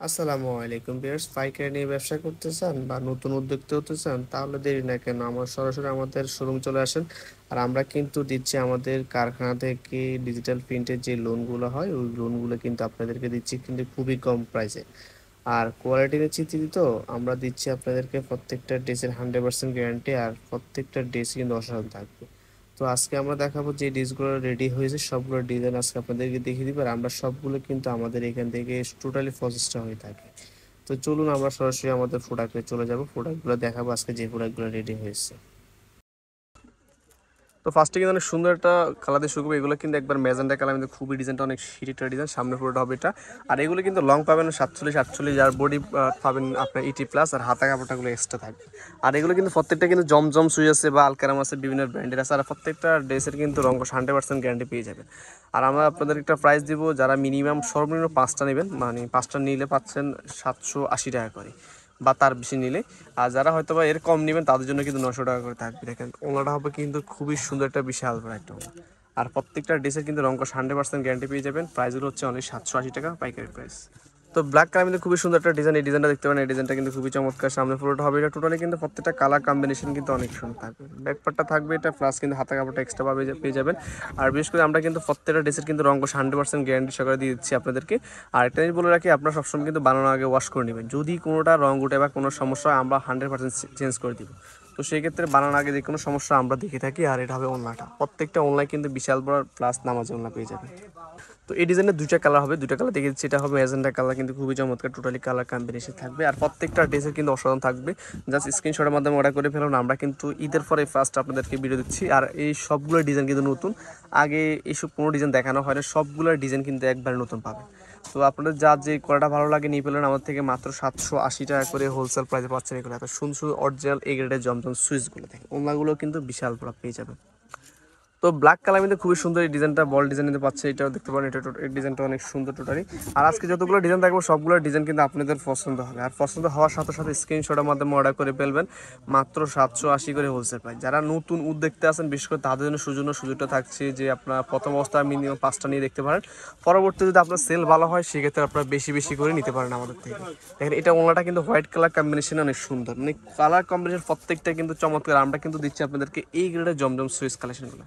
আসসালামু আলাইকুম ভিউয়ার্স, পাইকারি নিয়ে ব্যবসা করতে চান বা নতুন উদ্যোক্তা হতে চান তাহলে দেরি না কেন আমার সরাসরি আমাদের শোরুম চলে আসেন। আর আমরা কিন্তু দিচ্ছি আমাদের কারখানা থেকে ডিজিটাল প্রিন্টের যে লোনগুলো হয় ওই লোনগুলো কিন্তু আপনাদেরকে দিচ্ছি কিন্তু খুবই কম প্রাইসে। আর কোয়ালিটি নিশ্চিত তো আমরা দিচ্ছি আপনাদেরকে প্রত্যেকটা ড্রেসের 100% গ্যারান্টি, আর প্রত্যেকটা ড্রেস কিন্তু অসাধারণ থাকবে। তো আজকে আমরা দেখাবো যে ড্রেসগুলো রেডি হয়েছে সবগুলো ডিজাইন আজকে আপনাদেরকে দেখিয়ে দিব, আর আমরা সবগুলো কিন্তু আমাদের এখান থেকে টোটালি প্রসেসটা হয়ে থাকে। তো চলুন আমরা সরাসরি আমাদের প্রোডাক্টে চলে যাব, প্রোডাক্টগুলো দেখাবো আজকে যে প্রোডাক্টগুলো রেডি হয়েছে। তো ফার্স্টে কিন্তু অনেক সুন্দর একটা কালার দিয়ে শুরু করবো। এগুলো কিন্তু একবার ম্যাজেন্টা কালার, কিন্তু খুবই ডিজাইনটা অনেক হিট একটা ডিজাইন, সামনে পুরোটা হবে এটা। আর এগুলো কিন্তু লং পাবেন 47-48, আর বডি পাবেন আপনার 80+, আর হাতা কাপড়টাগুলো এক্সট্রা থাকবে। আর এগুলো কিন্তু প্রত্যেকটা কিন্তু জমজম সুই আছে বা আলকারাম আছে, বিভিন্ন ব্র্যান্ডের আছে। আর প্রত্যেকটা ড্রেসের কিন্তু রঙ 100% গ্যারান্টি পেয়ে যাবেন। আর আমরা আপনাদের একটা প্রাইস দিব, যারা মিনিমাম সর্বনিম্ন 5টা নেবেন, মানে 5টা নিলে পাচ্ছেন 780 টাকা করে, বা তার বেশি নিলে। আর যারা হয়তো বা এর কম নেবেন তাদের জন্য কিন্তু 900 টাকা করে থাকবে। দেখেন ওনাটা হবে কিন্তু খুবই সুন্দর একটা বিশাল বড় একটা ওনা। আর প্রত্যেকটা ড্রেসের কিন্তু রঙ 100% গ্যারান্টি পেয়ে যাবেন। প্রাইসগুলো হচ্ছে অনলি 780 টাকা পাইকারি প্রাইস। তো ব্ল্যাক কালার কিন্তু খুবই সুন্দর একটা ডিজাইন, এই ডিজাইনটা দেখতে পারেন। এই ডিজাইনটা কিন্তু খুবই চমৎকার, সামনে পুরোটা হবে এটা টোটালি কিন্তু প্রত্যেকটা কালার কম্বিনেশন কিন্তু অনেক সুন্দর থাকবে। ব্যাক পার্টটা থাকবে এটা, প্লাস কিন্তু হাতা কাপড়টা এক্সট্রা পাবে পেয়ে যাবেন। আর বিশেষ করে আমরা কিন্তু প্রত্যেকটা ড্রেসের কিন্তু রঙ 100% গ্যারান্টি সহকারে দিয়ে দিচ্ছি আপনাদেরকে। আর একটা জিনিস বলে রাখি, আপনারা সবসময় কিন্তু বানানোর আগে ওয়াশ করে নেবেন। যদি কোনোটা রঙ উঠে বা কোনো সমস্যা হয় আমরা 100% চেঞ্জ করে দিব। তো সেই ক্ষেত্রে বানানোর আগে যে কোনো সমস্যা আমরা দেখে থাকি। আর এটা হবে ওন্নাটা, প্রত্যেকটা অনলাইন কিন্তু বিশাল বড় প্লাস নামাজ ওন্না পেয়ে যাবেন। তো এই ডিজাইনের দুইটা কালার হবে, দুইটা কালার দেখে দিচ্ছি। এটা হবে ম্যাজেন্টা কালার, কিন্তু খুবই চমৎকার টোটালি কালার কম্বিনেশন থাকবে। আর প্রত্যেকটা ড্রেসের কিন্তু অসাধারণ থাকবে। জাস্ট স্ক্রিনশটের মাধ্যমে অর্ডার করে ফেলুন। আমরা কিন্তু ঈদের পরে ফার্স্ট আপনাদেরকে ভিডিও দিচ্ছি। আর এই সবগুলো ডিজাইন কিন্তু নতুন, আগে এইসব কোনো ডিজাইন দেখানো হয় না, সবগুলো ডিজাইন কিন্তু একবারে নতুন পাবেন। তো আপনাদের যার যে কোয়ালিটি ভালো লাগে নিয়ে পেলেন আমাদের থেকে, মাত্র 780 টাকা করে হোলসেল প্রাইসে পাচ্ছেন। এগুলো এত সুন্দর অরিজিনাল এ গ্রেডের জমজম সুইচগুলো দেখেন, ওগুলো কিন্তু বিশাল বড় পেয়ে যাবেন। তো ব্ল্যাক কালার কিন্তু খুবই সুন্দর, এই ডিজাইনটা বল ডিজাইন কিন্তু পাচ্ছে, এটাও দেখতে পারেন। এটা এই ডিজাইনটা অনেক সুন্দর টোটালি। আর আজকে যতগুলো ডিজাইন থাকবে সবগুলো ডিজাইন কিন্তু আপনাদের পছন্দ হবে। আর পছন্দ হওয়ার সাথে সাথে স্ক্রিনশটের মাধ্যমে অর্ডার করে ফেলবেন। মাত্র 780 করে হোলসেল প্রাইস। যারা নতুন উদ্যোক্তা আছেন বিশেষ করে তাদের জন্য সুযোগটা থাকছে যে আপনার প্রথম অবস্থায় মিনিমাম 5টা নিয়ে দেখতে পারেন। পরবর্তী যদি আপনার সেল ভালো হয় সেক্ষেত্রে আপনারা বেশি বেশি করে নিতে পারেন আমাদের থেকে। দেখেন এটা ওনাটা কিন্তু হোয়াইট কালার কম্বিনেশন অনেক সুন্দর, মানে কালার কম্বিনেশন প্রত্যেকটা কিন্তু চমৎকার। আমরা কিন্তু দিচ্ছি আপনাদেরকে এই গ্রেডের জমজম সুইচ কালেকশনগুলো।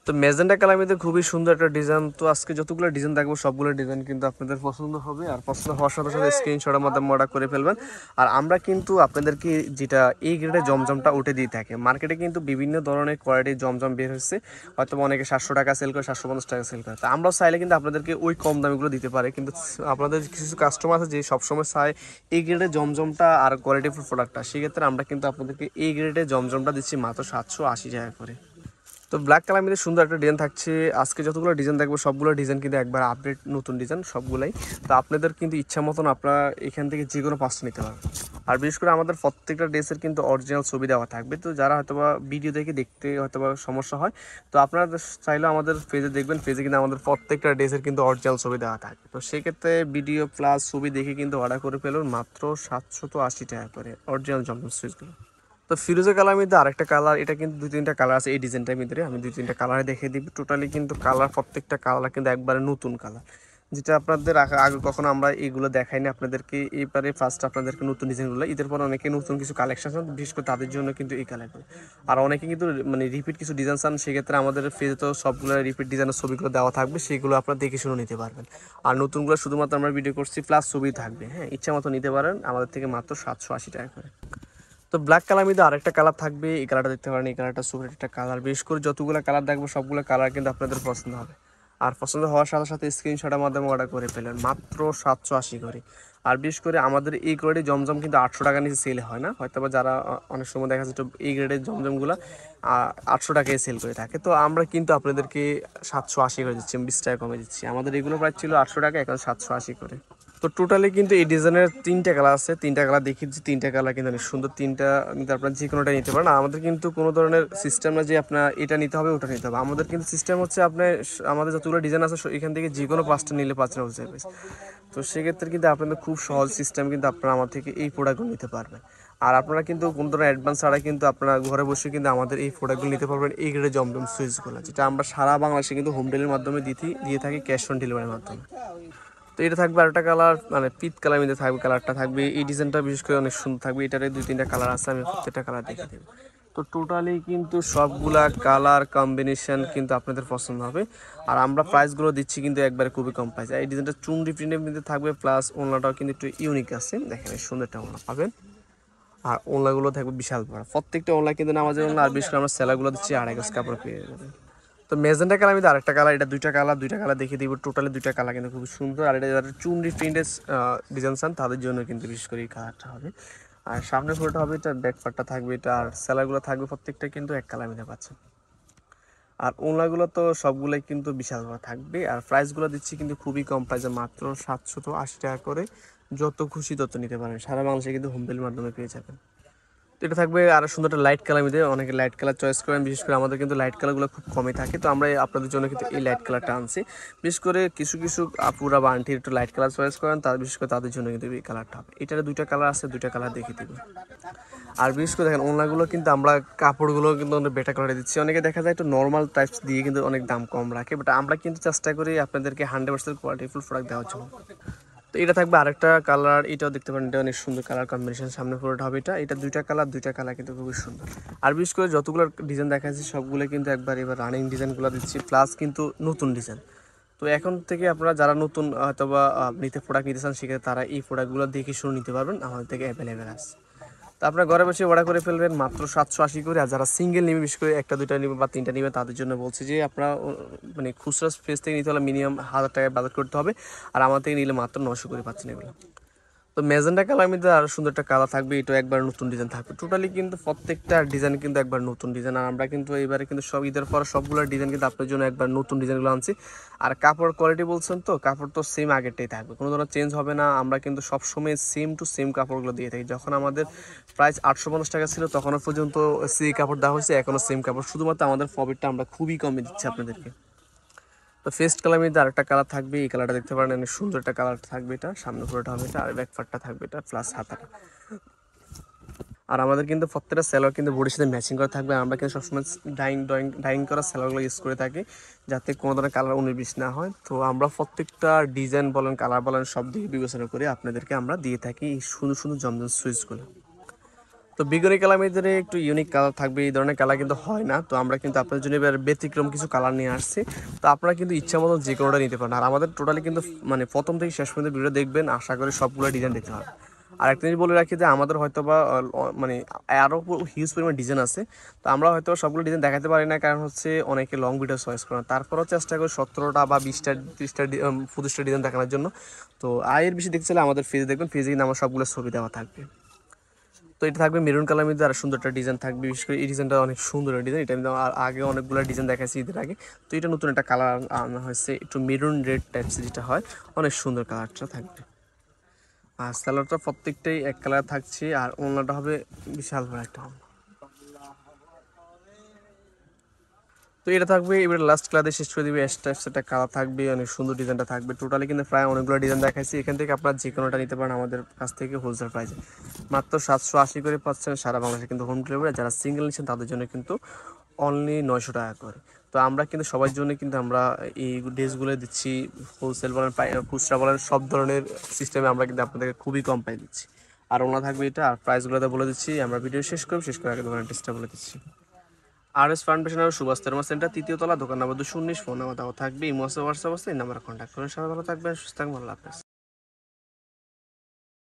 তো মেজেন্টা কালার মধ্যে খুবই সুন্দর একটা ডিজাইন। তো আজকে যতগুলো ডিজাইন থাকবে সবগুলো ডিজাইন কিন্তু আপনাদের পছন্দ হবে। আর পছন্দ হওয়ার সাথে সাথে স্ক্রিনশটের মাধ্যমে অর্ডার করে ফেলবেন। আর আমরা কিন্তু আপনাদেরকে যেটা এই গ্রেডের জমজমটা উঠে দিয়ে থাকি, মার্কেটে কিন্তু বিভিন্ন ধরনের কোয়ালিটির জমজম বের হচ্ছে। হয়তো অনেকে 700 টাকা সেল করে, 750 টাকা সেল করে। তো আমরাও চাইলে কিন্তু আপনাদেরকে ওই কম দামিগুলো দিতে পারে, কিন্তু আপনাদের কিছু কিছু কাস্টমার আছে যে সবসময় চায় এই গ্রেডের জমজমটা আর কোয়ালিটিফুল প্রোডাক্টটা। সেক্ষেত্রে আমরা কিন্তু আপনাদেরকে এই গ্রেডের জমজমটা দিচ্ছি মাত্র 780 টাকা করে। তো ব্ল্যাক কালার মধ্যে সুন্দর একটা ডিজাইন থাকছে। আজকে যতগুলো ডিজাইন থাকবে সবগুলো ডিজাইন কিন্তু একবার আপডেট নতুন ডিজাইন সবগুলাই। তো আপনাদের কিন্তু ইচ্ছা মতন আপনারা এখান থেকে যে কোনো 5টা নিতে পারবেন। আর বিশেষ করে আমাদের প্রত্যেকটা ড্রেসের কিন্তু অরিজিনাল ছবি দেওয়া থাকবে। তো যারা হয়তোবা ভিডিও দেখে দেখতে হয়তোবা সমস্যা হয়, তো আপনারা চাইলেও আমাদের পেজে দেখবেন, পেজে কিন্তু আমাদের প্রত্যেকটা ড্রেসের কিন্তু অরিজিনাল ছবি দেওয়া থাকবে। তো সেক্ষেত্রে ভিডিও প্লাস ছবি দেখে কিন্তু অর্ডার করে ফেলুন মাত্র 780 টাকা করে অরিজিনাল জমজম সুইচগুলো। তো ফিরোজা কালার মধ্যে আরেকটা কালার, এটা কিন্তু 2-3টা কালার আছে এই ডিজাইনটার ভিতরে। আমি 2-3টা কালারে দেখিয়ে দিই। টোটালি কিন্তু কালার প্রত্যেকটা কালার কিন্তু একবারে নতুন কালার, যেটা আপনাদের আগে কখনো আমরা এইগুলো দেখাইনি আপনাদেরকে। এইবারে ফার্স্ট আপনাদেরকে নতুন ডিজাইনগুলো, ঈদের পর অনেকে নতুন কিছু কালেকশন আছে, বিশেষ করে তাদের জন্য কিন্তু এই কালারগুলো। আর অনেকে কিন্তু মানে রিপিট কিছু ডিজাইন চান, সেক্ষেত্রে আমাদের ফেজে তো সবগুলো রিপিট ডিজাইনের ছবিগুলো দেওয়া থাকবে, সেগুলো আপনারা দেখে শুনে নিতে পারবেন। আর নতুনগুলো শুধুমাত্র আমরা ভিডিও করছি প্লাস ছবি থাকবে। হ্যাঁ, ইচ্ছা মতো নিতে পারেন আমাদের থেকে মাত্র 780 টাকা করে। তো ব্ল্যাক কালার মধ্যে আরেকটা কালার থাকবে, এই কালারটা দেখতে পারেন। এই কালারটা সুপার একটা কালার, বিশেষ করে যতগুলো কালার দেখবো সবগুলো কালার কিন্তু আপনাদের পছন্দ হবে। আর পছন্দ হওয়ার সাথে সাথে স্ক্রিনশটের মাধ্যমে অর্ডার করে ফেলেন মাত্র 780 করে। আর বিশেষ করে আমাদের এই গ্রেডের জমজম কিন্তু 800 টাকা নিচে সেল হয় না, হয়তো বা যারা অনেক সময় দেখা যাচ্ছে এই গ্রেডের জমজমগুলো 800 টাকায় সেল করে থাকে। তো আমরা কিন্তু আপনাদেরকে 780 করে দিচ্ছি, 20 টাকা কমে দিচ্ছি। আমাদের এগুলো প্রাইস ছিল 800 টাকা, এখন 780 করে। তো টোটালি কিন্তু এই ডিজাইনের 3টা কালার আছে, 3টা কালার দেখিয়ে দিচ্ছি। 3টা কালার কিন্তু অনেক সুন্দর, 3টা কিন্তু আপনার যে কোনোটা নিতে পারেন। আমাদের কিন্তু কোনো ধরনের সিস্টেম না যে আপনার এটা নিতে হবে ওটা নিতে হবে। আমাদের কিন্তু সিস্টেম হচ্ছে আপনার আমাদের যতগুলো ডিজাইন আছে এখান থেকে যে কোনো 5টা নিলে 5টা হোলসেল প্রাইস। তো সেক্ষেত্রে কিন্তু আপনাদের খুব সহজ সিস্টেম, কিন্তু আপনারা আমার থেকে এই প্রোডাক্টগুলো নিতে পারবেন। আর আপনারা কিন্তু কোনো ধরনের অ্যাডভান্স ছাড়াই কিন্তু আপনারা ঘরে বসে কিন্তু আমাদের এই প্রোডাক্টগুলো নিতে পারবেন, এই গ্রেডের জমজম সুইচগুলো, যেটা আমরা সারা বাংলাদেশে কিন্তু হোম ডেলিভারির মাধ্যমে দিয়ে থাকি, ক্যাশ অন ডেলিভারির মাধ্যমে। তো এটা থাকবে আরেকটা কালার, মানে পিট কালার মধ্যে থাকবে, কালারটা থাকবে এই ডিজাইনটা বিশেষ করে অনেক সুন্দর থাকবে। এটারে 2-3টা কালার আছে, আমি প্রত্যেকটা কালার দেখে দেবো। তো টোটালি কিন্তু সবগুলা কালার কম্বিনেশন কিন্তু আপনাদের পছন্দ হবে। আর আমরা প্রাইসগুলো দিচ্ছি কিন্তু একবারে খুবই কম প্রাইস। এই ডিজাইনটা চুনরি প্রিন্টের মধ্যে থাকবে, প্লাস ওড়নাটাও কিন্তু একটু ইউনিক আছে, দেখেন এই সুন্দরটা ওড়না পাবেন। আর ওড়নাগুলো থাকবে বিশাল বড়, প্রত্যেকটা ওড়না কিন্তু নামাজের ওড়না। আর বিশেষ করে আমরা সেলাগুলো দিচ্ছি 2.5 গজ কাপড় পেয়ে যাবেন। তো মেজেন্টা কালার মধ্যে আরেকটা কালার, এটা দুইটা কালার দেখিয়ে দিব। টোটালি 2টা কালার কিন্তু খুব সুন্দর। আর এটা যারা চুনরি প্রিন্টের ডিজাইন চান তাদের জন্য কিন্তু বিশেষ করে এই কালারটা হবে। আর সামনে ফুলটা হবে, এটা ব্যাক পার্টটা থাকবে এটা, আর সেলারগুলো থাকবে প্রত্যেকটা কিন্তু এক কালার মধ্যে পাচ্ছেন। আর ওড়নাগুলো তো সবগুলোই কিন্তু বিশাল বড় থাকবে। আর প্রাইসগুলো দিচ্ছি কিন্তু খুবই কম প্রাইসে, মাত্র 780 টাকা করে। যত খুশি তত নিতে পারেন, সারা বাংলাদেশে কিন্তু হোম ডেলিভারির মাধ্যমে পেয়ে যাবেন। তো এটা থাকবে আরো সুন্দর একটা লাইট কালার মধ্যে, অনেকে লাইট কালার চয়েস করেন, বিশেষ করে আমাদের কিন্তু লাইট কালারগুলো খুব কমই থাকে। তো আমরা আপনাদের জন্য কিন্তু এই লাইট কালারটা আনছি। বিশেষ করে কিছু কিছু আপুরা বা আন্টির একটু লাইট কালার চয়েস করেন, তার বিশেষ করে তাদের জন্য কিন্তু এই কালারটা হবে। এটার 2টা কালার আছে, 2টা কালার দেখিয়ে দিব। আর বিশেষ করে দেখেন ওড়নাগুলো কিন্তু আমরা কাপড়গুলো কিন্তু অনেক বেটার কালারে দিচ্ছি। অনেকে দেখা যায় একটু নর্মাল টাইপস দিয়ে কিন্তু অনেক দাম কম রাখে, বাট আমরা কিন্তু চেষ্টা করি আপনাদেরকে 100% কোয়ালিটিফুল প্রোডাক্ট দেওয়ার জন্য। তো এটা থাকবে আরেকটা কালার, এটাও দেখতে পারেন, এটা অনেক সুন্দর কালার কম্বিনেশন, সামনে পুরোটা হবে এটা 2টা কালার কিন্তু খুবই সুন্দর। আর বিশেষ করে যতগুলো ডিজাইন দেখাচ্ছি সবগুলো কিন্তু একবার এবার রানিং ডিজাইনগুলো দিচ্ছি, প্লাস কিন্তু নতুন ডিজাইন। তো এখন থেকে আপনারা যারা নতুন হয়তোবা নিতে প্রোডাক্ট নিতে চান, সেক্ষেত্রে তারা এই প্রোডাক্টগুলো দেখে শুনে নিতে পারবেন, আমাদের থেকে অ্যাভেলেবেল আছে। তো আপনারা ঘরে বসে অর্ডার করে ফেলবেন মাত্র 780 করে। আর যারা সিঙ্গেল নেবে, বিশেষ করে 1-2টা নেবে বা 3টা নেবে, তাদের জন্য বলছি যে আপনারা মানে খুচরা পেজ থেকে নিতে হলে মিনিমাম 1000 টাকা বাজেট করতে হবে। আর আমার থেকে নিলে মাত্র 900 করে পাচ্ছেন এগুলো। তো ম্যাজেন্টা কালার মধ্যে আরো সুন্দর একটা কালার থাকবে, এটা একবার নতুন ডিজাইন থাকবে। টোটালি কিন্তু প্রত্যেকটা ডিজাইন কিন্তু একবার নতুন ডিজাইন। আর আমরা কিন্তু এবারে কিন্তু সব ঈদের পর সবগুলো ডিজাইন কিন্তু আপনার জন্য একবার নতুন ডিজাইনগুলো আনছি। আর কাপড় কোয়ালিটি বলছেন, তো কাপড় তো সেম আগেরটাই থাকবে, কোনো ধরনের চেঞ্জ হবে না। আমরা কিন্তু সবসময় সেম টু সেম কাপড়গুলো দিয়ে থাকি। যখন আমাদের প্রাইস 850 টাকা ছিল তখনও পর্যন্ত সেই কাপড় দেওয়া হয়েছে, এখনও সেম কাপড়, শুধুমাত্র আমাদের প্রফিটটা আমরা খুবই কমে দিচ্ছি আপনাদেরকে। তো ফেস্ট কালার মধ্যে আরেকটা কালার থাকবে, এই কালারটা দেখতে পারেন, অনেক সুন্দর একটা কালার থাকবে। এটা সামনে পুরোটা হবে এটা, আর ব্যাক পার্টটা থাকবে এটা, প্লাস হাতাটা। আর আমাদের কিন্তু প্রত্যেকটা সেলোয়ার কিন্তু বডির সাথে ম্যাচিং করা থাকবে। আমরা কিন্তু সবসময় ডাইং করা সেলোয়ারগুলো ইউজ করে থাকি, যাতে কোনো ধরনের কালার 19-20 না হয়। তো আমরা প্রত্যেকটা ডিজাইন বলেন, কালার বলেন, সব দিকে বিবেচনা করে আপনাদেরকে আমরা দিয়ে থাকি এই সুন্দর সুন্দর জমজম সুইচগুলো। তো বেগুনি কালার মধ্যে একটু ইউনিক কালার থাকবে, এই ধরনের কালার কিন্তু হয় না। তো আমরা কিন্তু আপনাদের জন্য এবার ব্যতিক্রম কিছু কালার নিয়ে আসছি। তো আপনারা কিন্তু ইচ্ছা মতো যে কোনোটা নিতে পারেন। আর আমাদের টোটালি কিন্তু মানে প্রথম থেকে শেষ পর্যন্ত ভিডিও দেখবেন, আশা করি সবগুলো ডিজাইন দেখতে পারবেন। আর একটা জিনিস বলে রাখি যে আমাদের হয়তো বা মানে আরও হিউজ পরিমাণ ডিজাইন আছে। তো আমরা হয়তো সবগুলো ডিজাইন দেখাতে পারি না, কারণ হচ্ছে অনেকে লং ভিডিও চয়েস করে না। তারপরেও চেষ্টা করি 17টা বা 20টা 30টা 25টা ডিজাইন দেখানোর জন্য। তো আয়ের বেশি দেখতে চাইলে আমাদের ফেজে দেখবেন, ফেজে কিন্তু আমার সবগুলো ছবি দেওয়া থাকবে। তো এটা থাকবে মেরুন কালার মধ্যে, আর সুন্দর একটা ডিজাইন থাকবে। বিশেষ করে এই ডিজাইনটা অনেক সুন্দর ডিজাইন, এটা আমি আগে অনেকগুলো ডিজাইন দেখাইছি ঈদের আগে। তো এটা নতুন একটা কালার আনা হয়েছে, একটু মেরুন রেড টাইপস যেটা হয়, অনেক সুন্দর কালারটা থাকবে। আর সালোয়ারটা প্রত্যেকটাই এক কালার থাকছে, আর ওড়নাটা হবে বিশাল বড় একটা। তো এটা থাকবে এবার লাস্ট ক্লাসে শেষ করে দিবে, একটা কালার থাকবে, অনেক সুন্দর ডিজাইনটা থাকবে। টোটালি কিন্তু প্রায় অনেকগুলো ডিজাইন দেখাইছি, এখান থেকে আপনারা যে কোনোটা নিতে পারেন আমাদের কাছ থেকে হোলসেল প্রাইসে। মাত্র 780 করে পাচ্ছেন সারা বাংলাদেশে কিন্তু হোম ডেলিভারি। যারা সিঙ্গেল নিচ্ছেন তাদের জন্য কিন্তু অনলি 900 টাকা করে। তো আমরা কিন্তু সবার জন্য কিন্তু আমরা এই ড্রেসগুলো দিচ্ছি, হোলসেল বলেন খুচরা বলেন, সব ধরনের সিস্টেমে আমরা কিন্তু আপনাদেরকে খুবই কম প্রাইস দিচ্ছি। আর ওনা থাকবে এটা, আর প্রাইসগুলোতে বলে দিচ্ছি। আমরা ভিডিও শেষ করে আগে দোকানের টেস্টটা বলে দিচ্ছি। RS ফাউন্ডেশন আর সুভাষ তেরমা সেন্টার, 3য় তলা, দোকান নম্বর 219। ফোন নাম্বার দেওয়া থাকবে, ইমো আছে, হোয়াটসঅ্যাপ আছে, এই নাম্বারে কন্ট্যাক্ট করুন। সবাই ভালো থাকবেন, সুস্থ থাকবেন, আল্লাহ হাফেজ।